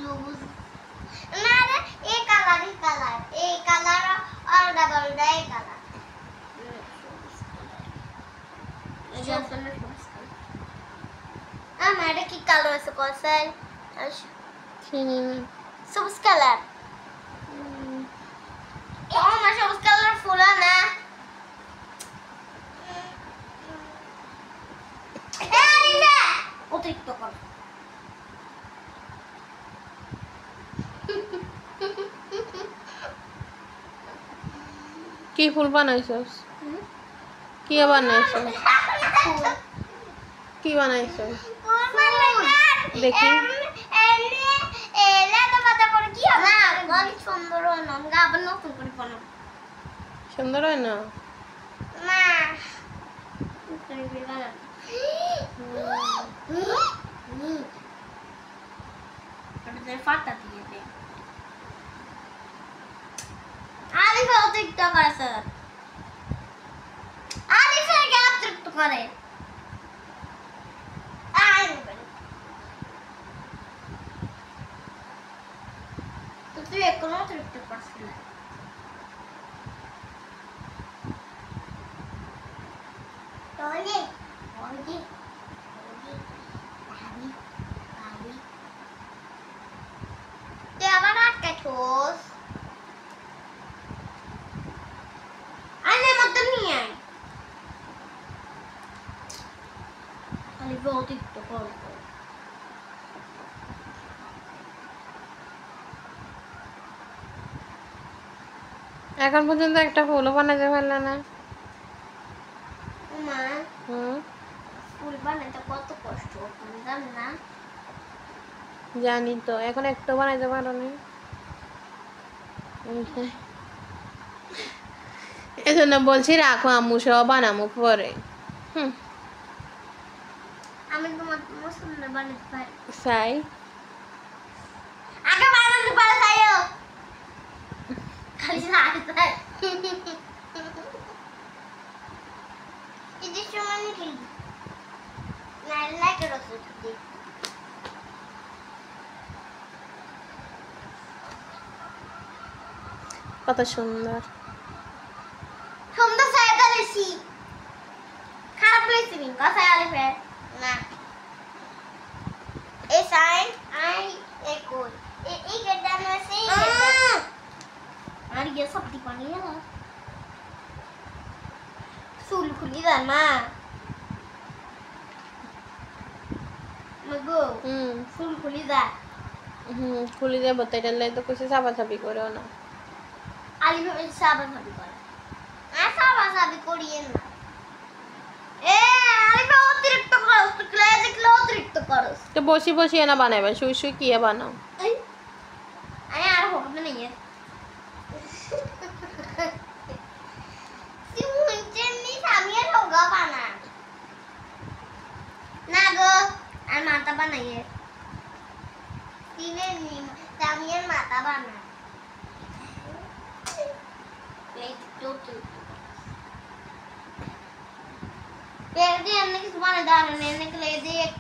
loose मेरे एक colour और डबल डे कलर मेरे की कलर से कौन सा है सबस कलर मैं सबस कलर फुला ना অতিরিক্ত কর কি ফুল বানাইছস কি বানাইছস কি বানাইছস দেখি সুন্দর হয় না আবার নতুন করে বানাবো সুন্দর হয় না না ফাটা দিয়ে দে আলিফা অতিরিক্ত করে স্যার আলিফা কে অতিরিক্ত করে তুই এখনো অতিরিক্ত করছিস না তোলে ওই তুই আবার আটকা ঠোস আইনের মধ্যে নিয়ে আয় খালি অতিরিক্ত করবো এখন পর্যন্ত একটা ফুলও বানাতে পারলে না মা ফুল বানাতে কত কষ্ট তুমি জানো না জানি তো এখন একটা বানাইতে পারো না এজন্য বলছি রাখো আম্মু সহ বানামু পরে আমি তোমার পছন্দ বানাতে পারি চাই আগে বানাতে পারে তাইও খালি সাথে এই সময় কি না লাগে রসুন কত সুন্দর সুন্দর সাইডা লেছি খারাপ লেছি নি কথা আলিফে না এই সাইন আই একই এই গেডা না সেই আর ये सब दीपानी है ना सूल खुली दा ना मगो सूल खुली दा খুলি দেব তো এটা লাই তো কিছু চাপাচাপি করেও না আলিফে সাবা সাবি করে সাবা সাবি করিয়ে না এ আলিফে অতিরিক্ত করস তো ক্লাসে অতিরিক্ত করস তো বসি বসি না বানাইবা শুই শুই কি বানাও আরে আর হোক না নিয়ে সিমুনচেনি সামিয়া হোগা বানা না গো আর মাথা বানাইয়ে তিনে নি সামিয়ার মাথা বানা প্লেট টোটাল পের দিয়ে এমনি কিছু বানা দাঁড়ানো এমনি ক্লে দিয়ে এক